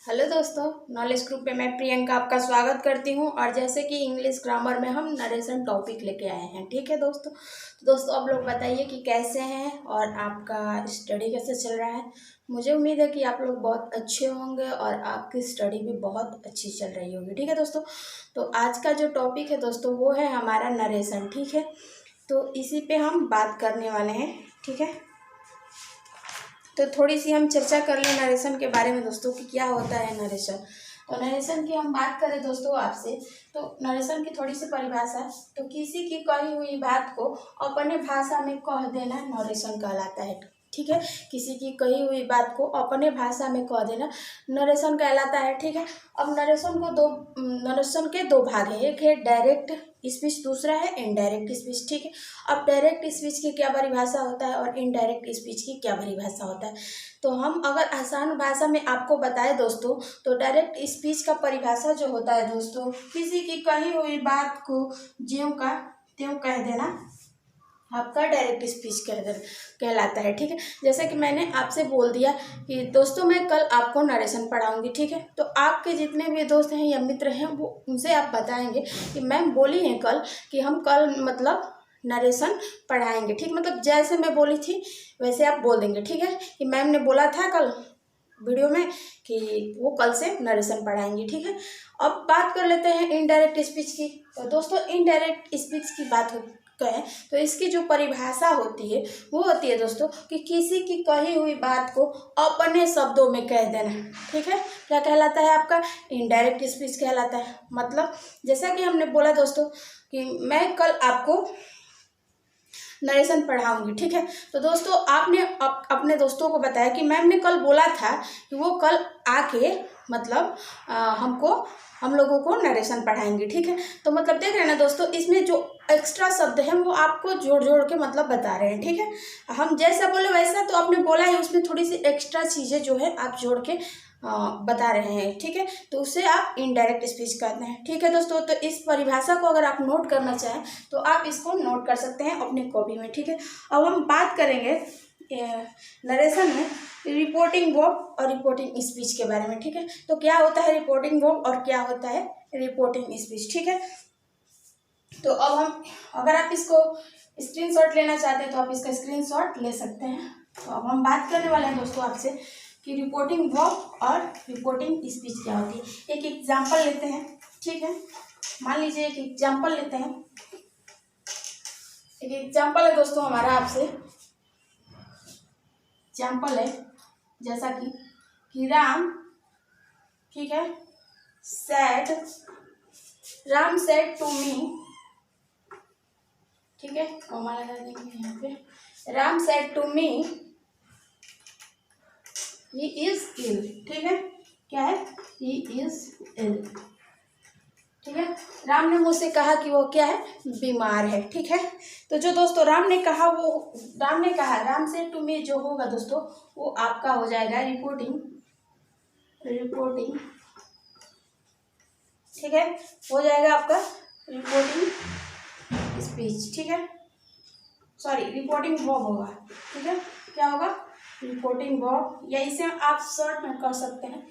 Hello दोस्तों, knowledge group पे मैं प्रियंका आपका स्वागत करती हूँ। और जैसे कि इंग्लिश ग्रामर में हम नरेशन टॉपिक लेके आए हैं, ठीक है दोस्तों। तो दोस्तों आप लोग बताइए कि कैसे हैं और आपका स्टडी कैसे चल रहा है। मुझे उम्मीद है कि आप लोग बहुत अच्छे होंगे और आपकी स्टडी भी बहुत अच्छी चल रही होगी, ठीक है दोस्तों। तो आज का जो टॉपिक है दोस्तों वो है हमारा नरेशन, ठीक है। तो इसी पे हम बात करने वाले हैं, ठीक है। तो थोड़ी सी हम चर्चा कर लें नरेशन के बारे में दोस्तों कि क्या होता है नरेशन। तो नरेशन की हम बात करें दोस्तों आपसे, तो नरेशन की थोड़ी सी परिभाषा। तो किसी की कही हुई बात को अपने भाषा में कह देना नरेशन कहलाता है, ठीक है। किसी की कही हुई बात को अपने भाषा में कह देना नरेशन कहलाता है, ठीक है। अब नरेशन के दो भाग है, एक है डायरेक्ट स्पीच, दूसरा है इनडायरेक्ट स्पीच, ठीक है। अब डायरेक्ट स्पीच की क्या परिभाषा होता है और इनडायरेक्ट स्पीच की क्या परिभाषा होता है। तो हम अगर आसान भाषा में आपको बताएं दोस्तों, तो डायरेक्ट स्पीच का परिभाषा जो होता है दोस्तों, किसी की कही हुई बात को ज्यों का त्यों कह देना आपका डायरेक्ट स्पीच कहलाता है, ठीक है। जैसे कि मैंने आपसे बोल दिया कि दोस्तों मैं कल आपको नरेशन पढ़ाऊंगी, ठीक है। तो आपके जितने भी दोस्त हैं या मित्र हैं वो उनसे आप बताएंगे कि मैम बोली हैं कल कि हम कल मतलब नरेशन पढ़ाएंगे, ठीक। मतलब जैसे मैं बोली थी वैसे आप बोल देंगे, ठीक है, कि मैम ने बोला था कल वीडियो में कि वो कल से नरेशन पढ़ाएंगे, ठीक है। अब बात कर लेते हैं इनडायरेक्ट स्पीच की। तो दोस्तों इनडायरेक्ट स्पीच की बात कहें तो इसकी जो परिभाषा होती है वो होती है दोस्तों कि किसी की कही हुई बात को अपने शब्दों में कह देना, ठीक है। क्या कहलाता है आपका इनडायरेक्ट स्पीच कहलाता है। मतलब जैसा कि हमने बोला दोस्तों कि मैं कल आपको नरेशन पढ़ाऊंगी, ठीक है। तो दोस्तों आपने अपने दोस्तों को बताया कि मैम ने कल बोला था कि वो कल आके मतलब हम लोगों को नरेशन पढ़ाएंगे, ठीक है। तो मतलब देख रहे हैं ना दोस्तों, इसमें जो एक्स्ट्रा शब्द है वो आपको जोड़ जोड़ के मतलब बता रहे हैं, ठीक है। हम जैसा बोले वैसा तो आपने बोला है, उसमें थोड़ी सी एक्स्ट्रा चीज़ें जो है आप जोड़ के बता रहे हैं, ठीक है। तो उसे आप इनडायरेक्ट स्पीच कहते हैं, ठीक है दोस्तों। तो इस परिभाषा को अगर आप नोट करना चाहें तो आप इसको नोट कर सकते हैं अपनी कॉपी में, ठीक है। अब हम बात करेंगे नरेशन में रिपोर्टिंग वर्ब और रिपोर्टिंग स्पीच के बारे में, ठीक है। तो क्या होता है रिपोर्टिंग वर्ब और क्या होता है रिपोर्टिंग स्पीच, ठीक है। तो अब हम अगर आप इसको स्क्रीनशॉट लेना चाहते हैं तो आप इसका स्क्रीनशॉट ले सकते हैं। तो अब हम बात करने वाले हैं दोस्तों आपसे कि रिपोर्टिंग वर्ब और रिपोर्टिंग स्पीच क्या होती है। एक एग्जांपल लेते हैं, ठीक है। मान लीजिए एक एग्जांपल लेते हैं। एक एग्जांपल है दोस्तों हमारा आपसे, एग्जांपल है जैसा कि राम, ठीक है, राम सेड टू मी, ठीक है, कॉमा लगा देंगे यहाँ पे। Ram said to me he is ill, ठीक है। क्या है, ही इज इल, ठीक है। राम ने मुझसे कहा कि वो क्या है, बीमार है, ठीक है। तो जो दोस्तों राम ने कहा राम से टू मी जो होगा दोस्तों वो आपका हो जाएगा रिपोर्टिंग, ठीक है, हो जाएगा आपका रिपोर्टिंग स्पीच, ठीक है। सॉरी रिपोर्टिंग वर्ब होगा, ठीक है। क्या होगा, रिपोर्टिंग वर्ब, या इसे आप शॉर्ट में कर सकते हैं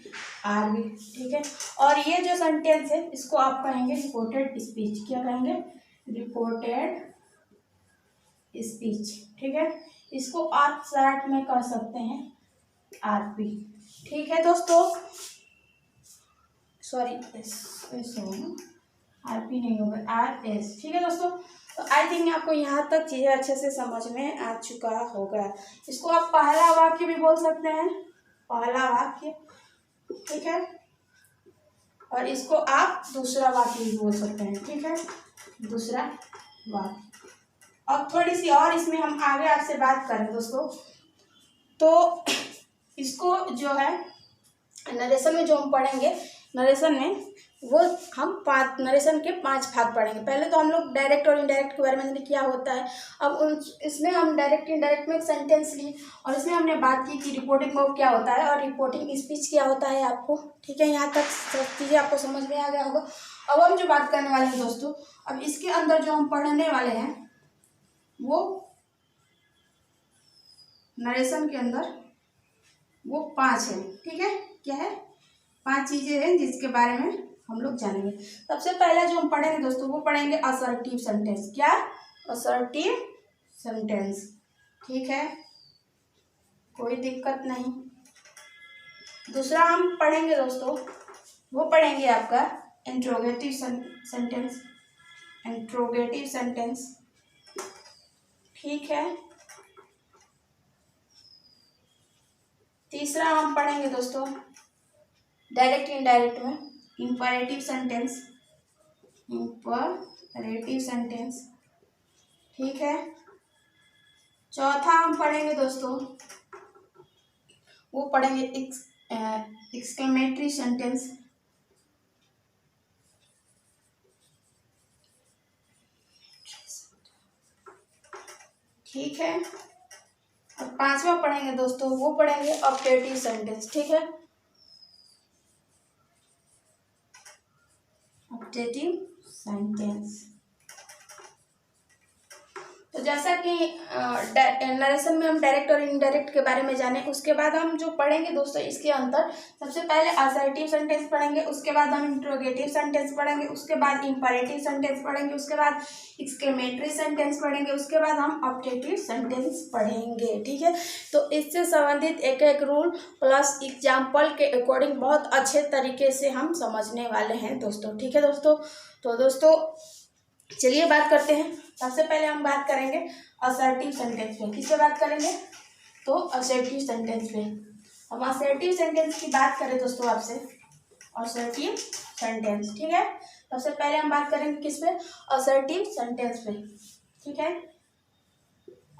आरबी, ठीक है। और ये जो सेंटेंस है इसको आप कहेंगे रिपोर्टेड स्पीच। क्या कहेंगे, रिपोर्टेड स्पीच, ठीक है। इसको आप शॉर्ट में कर सकते हैं आरपी, ठीक है दोस्तों। सॉरी आरपी नहीं होगा, आर एस, ठीक है दोस्तों। तो आई थिंक आपको यहाँ तक चीज़ें अच्छे से समझ में आ चुका होगा। इसको आप पहला वाक्य भी बोल सकते हैं, पहला वाक्य, ठीक है। और इसको आप दूसरा वाक्य भी बोल सकते हैं, ठीक है, दूसरा वाक्य। अब थोड़ी सी और इसमें हम आगे आपसे बात करें दोस्तों, तो इसको जो है नरेशन में जो हम पढ़ेंगे, नरेशन में वो हम नरेशन के 5 भाग पढ़ेंगे। पहले तो हम लोग डायरेक्ट और इनडायरेक्ट के बारे में क्या होता है। अब इसमें हम डायरेक्ट इनडायरेक्ट में एक सेंटेंस लिए और इसमें हमने बात की कि रिपोर्टिंग वर्ब क्या होता है और रिपोर्टिंग स्पीच क्या होता है आपको, ठीक है। यहाँ तक सब चीज़ें आपको समझ में आ गया होगा। अब हम जो बात करने वाले हैं दोस्तों, अब इसके अंदर जो हम पढ़ने वाले हैं वो नरेशन के अंदर वो 5 है, ठीक है। क्या है, 5 चीज़ें हैं जिसके बारे में हम लोग जानेंगे। सबसे पहला जो हम पढ़ेंगे दोस्तों वो पढ़ेंगे असर्टिव सेंटेंस। क्या? Assertive sentence. ठीक है, कोई दिक्कत नहीं। दूसरा हम पढ़ेंगे दोस्तों वो पढ़ेंगे आपका इंट्रोगेटिव सेंटेंस। इंट्रोगेटिव सेंटेंस, ठीक है। तीसरा हम पढ़ेंगे दोस्तों डायरेक्ट इनडायरेक्ट में इंपरेटिव सेंटेंस। इंपरेटिव सेंटेंस, ठीक है। चौथा हम पढ़ेंगे दोस्तों वो पढ़ेंगे एक्सक्लेमेटरी सेंटेंस। ठीक है। और पांचवा पढ़ेंगे दोस्तों वो पढ़ेंगे ऑब्जेक्टिव सेंटेंस। ठीक है, ऑब्जेक्टिव सेंटेंस। तो जैसा कि नरेशन में हम डायरेक्ट और इनडायरेक्ट के बारे में जाने, उसके बाद हम जो पढ़ेंगे दोस्तों इसके अंदर सबसे पहले असर्टिव सेंटेंस पढ़ेंगे, उसके बाद हम इंट्रोगेटिव सेंटेंस पढ़ेंगे, उसके बाद इंपरेटिव सेंटेंस पढ़ेंगे, उसके बाद एक्सक्लेमेटरी सेंटेंस पढ़ेंगे, उसके बाद हम ऑब्जेक्टिव सेंटेंस पढ़ेंगे। ठीक है, तो इससे संबंधित एक एक रूल प्लस एग्जाम्पल के अकॉर्डिंग बहुत अच्छे तरीके से हम समझने वाले हैं दोस्तों। ठीक है दोस्तों, तो दोस्तों चलिए बात करते हैं। सबसे पहले हम बात करेंगे असर्टिव सेंटेंस पे। किस पे बात करेंगे? तो असर्टिव सेंटेंस पे। हम असर्टिव सेंटेंस की बात करें दोस्तों आपसे, असर्टिव सेंटेंस। ठीक है, सबसे पहले हम बात करेंगे किस पे? असर्टिव सेंटेंस पे। ठीक है,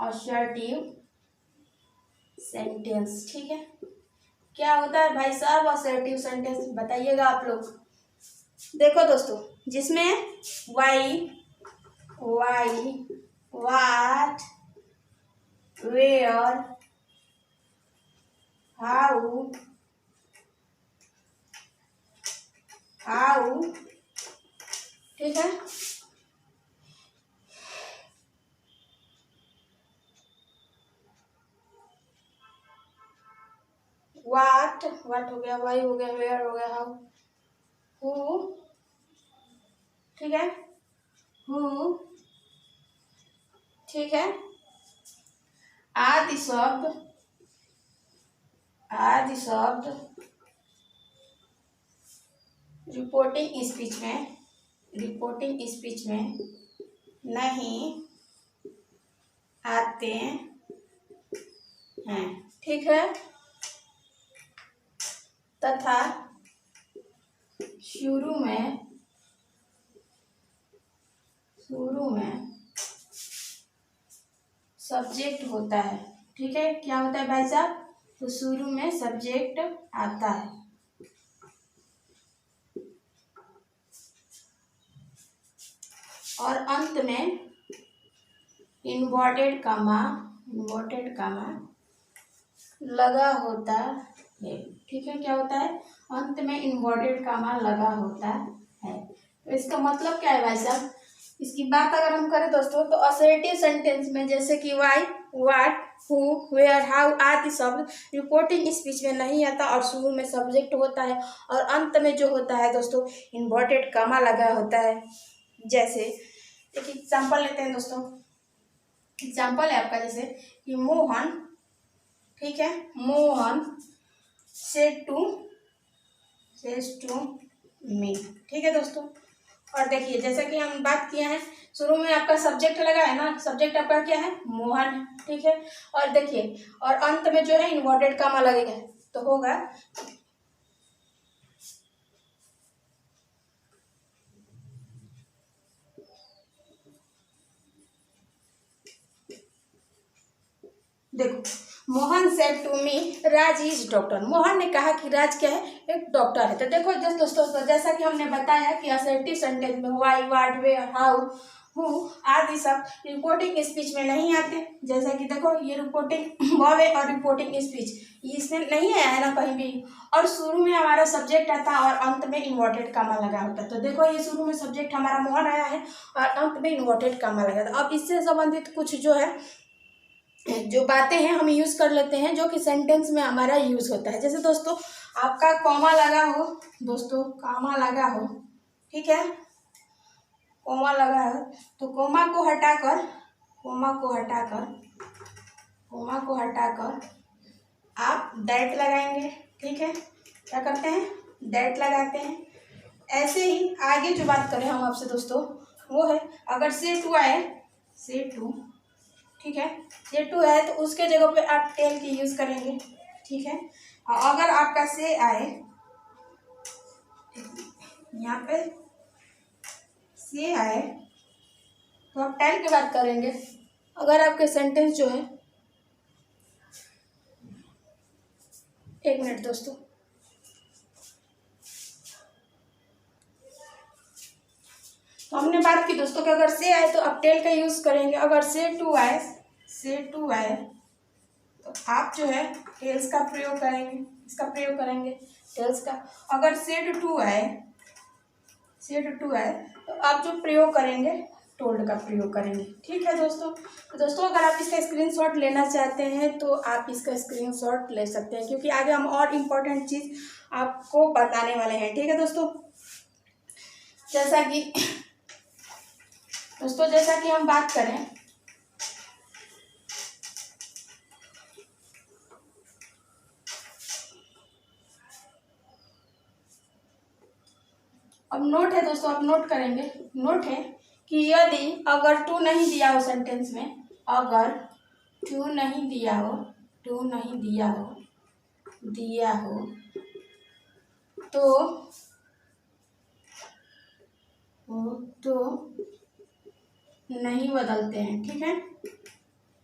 असर्टिव सेंटेंस। ठीक है, क्या होता है भाई साहब असर्टिव सेंटेंस, बताइएगा आप लोग। देखो दोस्तों, जिसमें वाई, what, where, how, ठीक है। what हो गया, why हो गया, where हो गया, how, who, ठीक है, who, ठीक है। आदि शब्द रिपोर्टिंग स्पीच में नहीं आते हैं। ठीक है, तथा शुरू में सब्जेक्ट होता है। ठीक है, क्या होता है भाई साहब? तो शुरू में सब्जेक्ट आता है और अंत में इन्वर्टेड कामा लगा होता है। ठीक है, क्या होता है? अंत में इन्वर्टेड कामा लगा होता है। तो इसका मतलब क्या है भाई साहब? इसकी बात अगर हम करें दोस्तों तो असर्टिव सेंटेंस में जैसे कि why, what, who, where, how आदि शब्द रिपोर्टिंग स्पीच में नहीं आता और शुरू में सब्जेक्ट होता है और अंत में जो होता है दोस्तों इन्वर्टेड कामा लगा होता है। जैसे एक एग्जाम्पल लेते हैं दोस्तों। एग्जाम्पल है आपका जैसे कि मोहन, ठीक है, मोहन सेड टू मी। ठीक है दोस्तों, और देखिए जैसा कि हम बात किए हैं शुरू में आपका सब्जेक्ट लगा है ना, सब्जेक्ट आपका क्या है? मोहन। ठीक है, और देखिए और अंत में जो है इन्वर्टेड कामा लगेगा तो होगा देखो, Mohan said to me Raj is doctor. Mohan ने कहा कि राज क्या है? एक डॉक्टर है। तो देखो दोस्तों जैसा कि हमने बताया कि असर्टिव सेंटेंस में why, what, where, how, who आदि सब रिपोर्टिंग स्पीच में नहीं आते। जैसा कि देखो ये रिपोर्टिंग वर्ब है और रिपोर्टिंग स्पीच इसमें नहीं आया है ना कहीं भी, और शुरू में हमारा सब्जेक्ट आता है और अंत में इन्वर्टेड कामा लगा होता है। तो देखो ये शुरू में सब्जेक्ट हमारा मोहन आया है और अंत में इन्वर्टेड कामा लगा था। अब इससे संबंधित कुछ जो है जो बातें हैं हम यूज़ कर लेते हैं जो कि सेंटेंस में हमारा यूज़ होता है। जैसे दोस्तों आपका कॉमा लगा हो, दोस्तों कॉमा लगा हो, ठीक है, कॉमा लगा है तो कॉमा को हटाकर, कॉमा को हटाकर, कॉमा को हटाकर आप दैट लगाएंगे, ठीक है, क्या करते हैं, दैट लगाते हैं। ऐसे ही आगे जो बात करें हम आपसे दोस्तों वो है, अगर से टू आए, से टू, ठीक है, से टू है तो उसके जगह पे आप टेल की यूज़ करेंगे, ठीक है। और अगर आपका से आए, यहाँ पे से आए तो आप टेल की बात करेंगे। अगर आपके सेंटेंस जो है, एक मिनट दोस्तों, तो हमने बात की दोस्तों कि अगर से आए तो आप टेल का यूज़ करेंगे। अगर से टू आए, से टू आए तो आप जो है टेल्स का प्रयोग करेंगे, इसका प्रयोग करेंगे टेल्स का। अगर से टू आए, से टू आए तो आप जो प्रयोग करेंगे टोल्ड का प्रयोग करेंगे, ठीक है दोस्तों। तो दोस्तों अगर आप इसका स्क्रीनशॉट लेना चाहते हैं तो आप इसका स्क्रीनशॉट ले सकते हैं, क्योंकि आगे हम और इम्पोर्टेंट चीज़ आपको बताने वाले हैं, ठीक है दोस्तों। जैसा कि दोस्तों जैसा कि हम बात करें, अब नोट है दोस्तों, आप नोट करेंगे, नोट है कि यदि अगर टू नहीं दिया हो सेंटेंस में, अगर टू नहीं दिया हो, टू नहीं दिया हो, दिया हो तो नहीं बदलते हैं, ठीक है,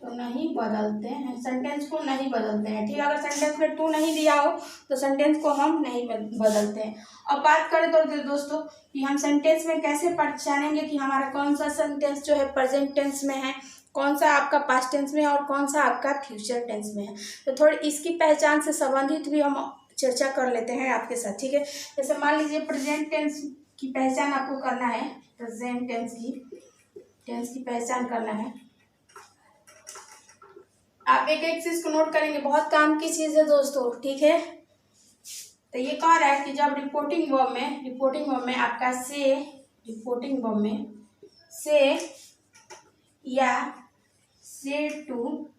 तो नहीं बदलते हैं, सेंटेंस को नहीं बदलते हैं, ठीक है। अगर सेंटेंस में टू नहीं दिया हो तो सेंटेंस को हम नहीं बदलते हैं। अब बात करें तो दोस्तों कि हम सेंटेंस में कैसे पहचानेंगे कि हमारा कौन सा सेंटेंस जो है प्रेजेंट टेंस में है, कौन सा आपका पास्ट टेंस में है और कौन सा आपका फ्यूचर टेंस में है। तो थोड़ी इसकी पहचान से संबंधित भी हम चर्चा कर लेते हैं आपके साथ, ठीक है। जैसे मान लीजिए प्रेजेंट टेंस की पहचान आपको करना है, प्रेजेंट टेंस की पहचान करना है। आप एक एक चीज को नोट करेंगे, बहुत काम की चीज है दोस्तों, ठीक है। तो ये कह रहा है कि जब रिपोर्टिंग वर्ब में आपका से, रिपोर्टिंग वर्ब में से या से टू,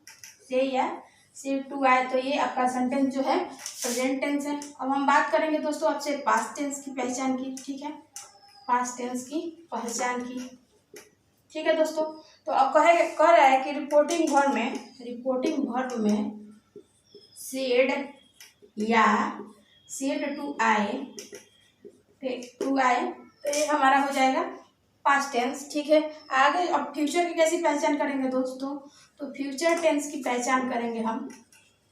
से या से टू आए तो ये आपका सेंटेंस जो है प्रेजेंट टेंस है। अब हम बात करेंगे दोस्तों आपसे पास्ट टेंस की पहचान की, ठीक है, पास्ट टेंस की पहचान की, ठीक है दोस्तों। तो अब कह रहा है कि रिपोर्टिंग वर्ब में सेड या सेड टू आए, टू आए तो ये हमारा हो जाएगा पास्ट टेंस, ठीक है। आगे अब फ्यूचर की कैसी पहचान करेंगे दोस्तों, तो फ्यूचर टेंस की पहचान करेंगे हम,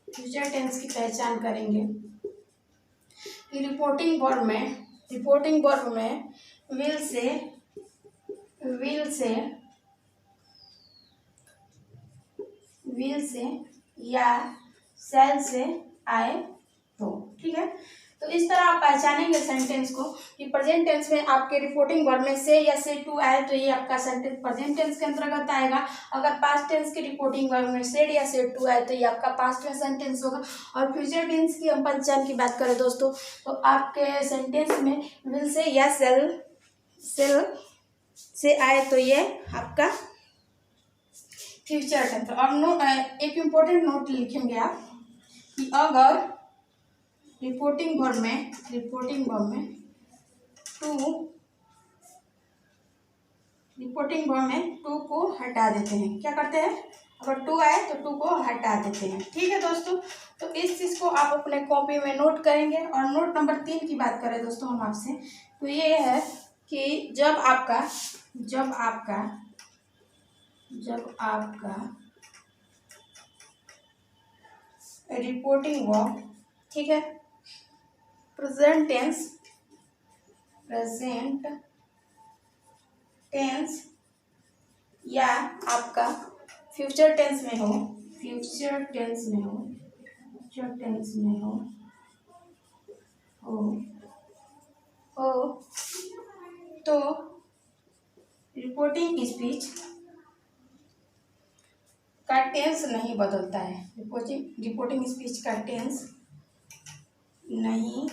फ्यूचर टेंस की पहचान करेंगे कि रिपोर्टिंग वर्ब में विल से या सेल से आए तो, ठीक है। तो इस तरह आप पहचानेंगे सेंटेंस को कि प्रेजेंट टेंस में आपके रिपोर्टिंग वर्ब में से या से टू आए तो ये आपका सेंटेंस प्रेजेंट टेंस के अंतर्गत आएगा। अगर पास्ट टेंस के रिपोर्टिंग वर्ब में सेड या से टू आए तो ये आपका पास्ट में सेंटेंस होगा। और फ्यूचर टेंस की हम पहचान की बात करें दोस्तों तो आपके सेंटेंस में विल से या सेल से आए तो ये आपका फ्यूचर टेंस। और एक इम्पोर्टेंट नोट लिखेंगे आप कि अगर रिपोर्टिंग वर्ब में टू को हटा देते हैं, क्या करते हैं, अगर टू आए तो टू को हटा देते हैं, ठीक है दोस्तों। तो इस चीज़ को आप अपने कॉपी में नोट करेंगे। और नोट नंबर 3 की बात करें दोस्तों हम आपसे, तो ये है कि जब आपका रिपोर्टिंग वर्ब, ठीक है, प्रेजेंट टेंस या आपका फ्यूचर टेंस में हो तो रिपोर्टिंग स्पीच का टेंस नहीं बदलता है। रिपोर्टिंग स्पीच का टेंस नहीं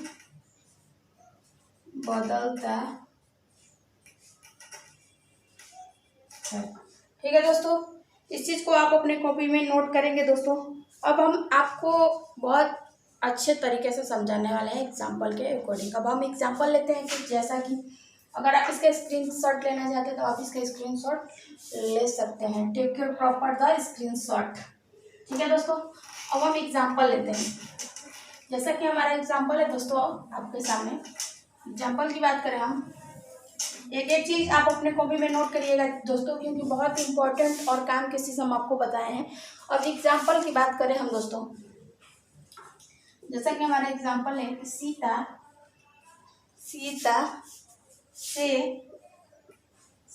बदलता है। ठीक है दोस्तों, इस चीज़ को आप अपने कॉपी में नोट करेंगे दोस्तों। अब हम आपको बहुत अच्छे तरीके से समझाने वाले हैं एग्जाम्पल के अकॉर्डिंग। अब हम एग्जाम्पल लेते हैं कि जैसा कि अगर आप इसका स्क्रीनशॉट लेना चाहते हैं तो आप इसका स्क्रीनशॉट ले सकते हैं। Take your proper the screenshot. ठीक है दोस्तों, अब हम एग्जाम्पल लेते हैं। जैसा कि हमारा एग्जाम्पल है दोस्तों आपके सामने। एग्जाम्पल की बात करें हम, एक एक चीज़ आप अपने कॉपी में नोट करिएगा दोस्तों, क्योंकि बहुत इंपॉर्टेंट और काम की चीज़ हम आपको बताए हैं। अब एग्जाम्पल की बात करें हम दोस्तों, जैसा कि हमारा एग्जाम्पल है कि सीता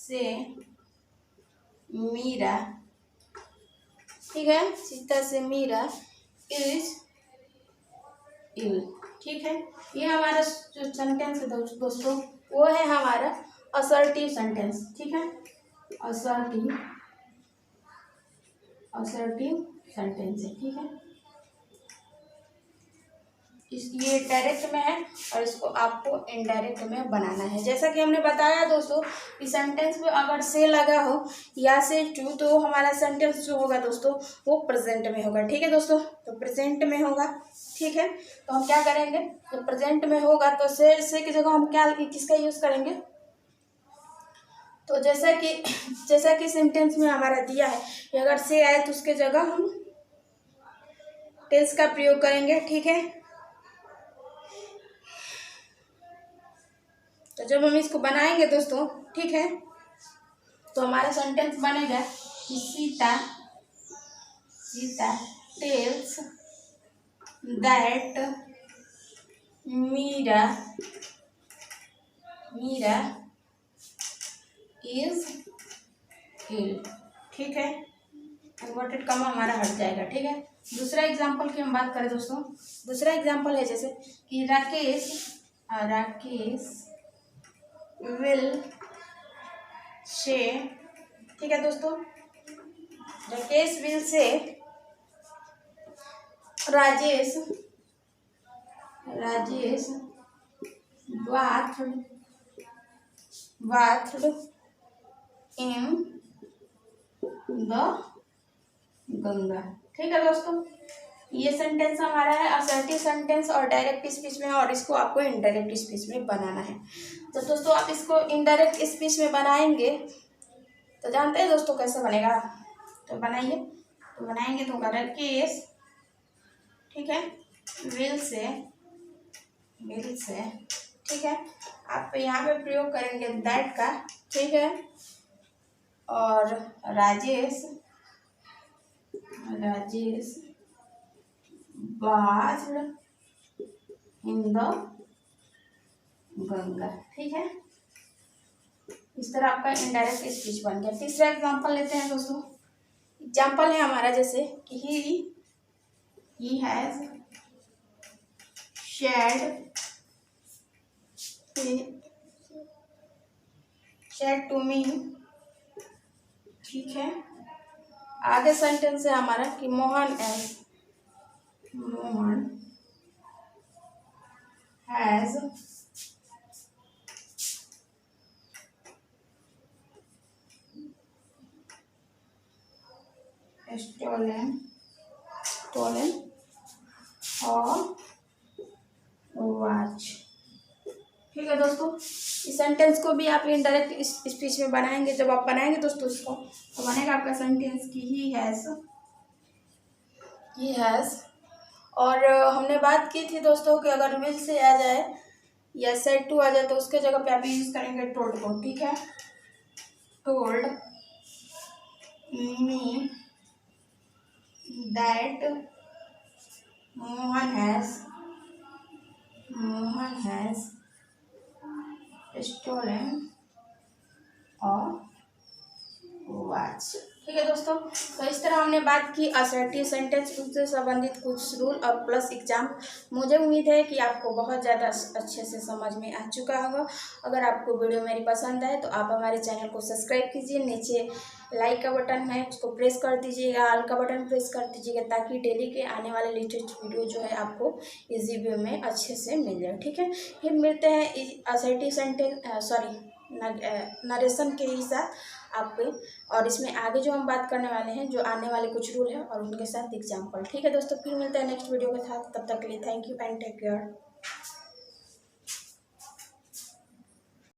से मीरा, ठीक है, सीता से मीरा इज इल। ठीक है, ये हमारा जो सेंटेंस है दोस्तों वो है हमारा असर्टिव सेंटेंस। ठीक है, असर्टिव सेंटेंस है। ठीक है, ये डायरेक्ट में है और इसको आपको इनडायरेक्ट में बनाना है। जैसा कि हमने बताया दोस्तों कि सेंटेंस में अगर से लगा हो या से टू, तो हमारा सेंटेंस जो होगा दोस्तों वो प्रेजेंट में होगा। ठीक है दोस्तों, तो प्रेजेंट में होगा। ठीक है, तो हम क्या करेंगे, जब प्रेजेंट में होगा तो से की जगह हम क्या किसका यूज़ करेंगे। तो जैसा कि सेंटेंस में हमारा दिया है कि अगर से आए तो उसके जगह हम टेंस का प्रयोग करेंगे। ठीक है, तो जब हम इसको बनाएंगे दोस्तों, ठीक है, तो हमारा सेंटेंस बनेगा कि Sita tells that Meera is ill. ठीक है, इन्वर्टेड कॉमा हमारा हट जाएगा। ठीक है, दूसरा एग्जाम्पल की हम बात करें दोस्तों, दूसरा एग्जाम्पल है जैसे कि राकेश विल से, ठीक है दोस्तों, Rakesh will say Rajesh bathed in the Ganga. ठीक है दोस्तों, ये सेंटेंस हमारा है असर्टिव सेंटेंस और डायरेक्ट स्पीच में है, और इसको आपको इनडायरेक्ट स्पीच में बनाना है। तो दोस्तों आप इसको इनडायरेक्ट स्पीच में बनाएंगे तो जानते हैं दोस्तों कैसे बनेगा, तो बनाएंगे तो राकेश, ठीक है, विल से, ठीक है, आप यहाँ पे प्रयोग करेंगे दैट का। ठीक है, और Rajesh bathed in the Ganga. ठीक है, इस तरह आपका इनडायरेक्ट स्पीच बन गया। तीसरा एग्जांपल लेते हैं दोस्तों। एग्जांपल है हमारा जैसे कि he has said to me. ठीक है, आगे सेंटेंस है हमारा कि Mohan has stolen a watch। ठीक है दोस्तों, इस सेंटेंस को भी आप इनडायरेक्ट स्पीच में बनाएंगे। जब आप बनाएंगे दोस्तों इसको, तो बनेगा आपका सेंटेंस कि ही हैज़। और हमने बात की थी दोस्तों कि अगर विल से आ जाए या सेड टू आ जाए तो उसके जगह पे आप यूज करेंगे टोल्ड को। ठीक है, told me that Mohan has stolen a watch। ठीक ठीक है दोस्तों, तो इस तरह हमने बात की असर्टिव सेंटेंस, उनसे संबंधित कुछ रूल और प्लस एग्जाम। मुझे उम्मीद है कि आपको बहुत ज़्यादा अच्छे से समझ में आ चुका होगा। अगर आपको वीडियो मेरी पसंद आए तो आप हमारे चैनल को सब्सक्राइब कीजिए, नीचे लाइक का बटन है उसको प्रेस कर दीजिएगा, ऑल का बटन प्रेस कर दीजिएगा, ताकि डेली के आने वाले लेटेस्ट वीडियो जो है आपको इजी वे में अच्छे से मिल जाए। ठीक है, फिर मिलते हैं असर्टिव सेंटेंस नरेशन के ही साथ आपके, और इसमें आगे जो हम बात करने वाले हैं जो आने वाले कुछ रूल हैं और उनके साथ एग्जाम्पल। ठीक है दोस्तों, फिर मिलते हैं नेक्स्ट वीडियो के साथ। तब तक के लिए thank you and take care.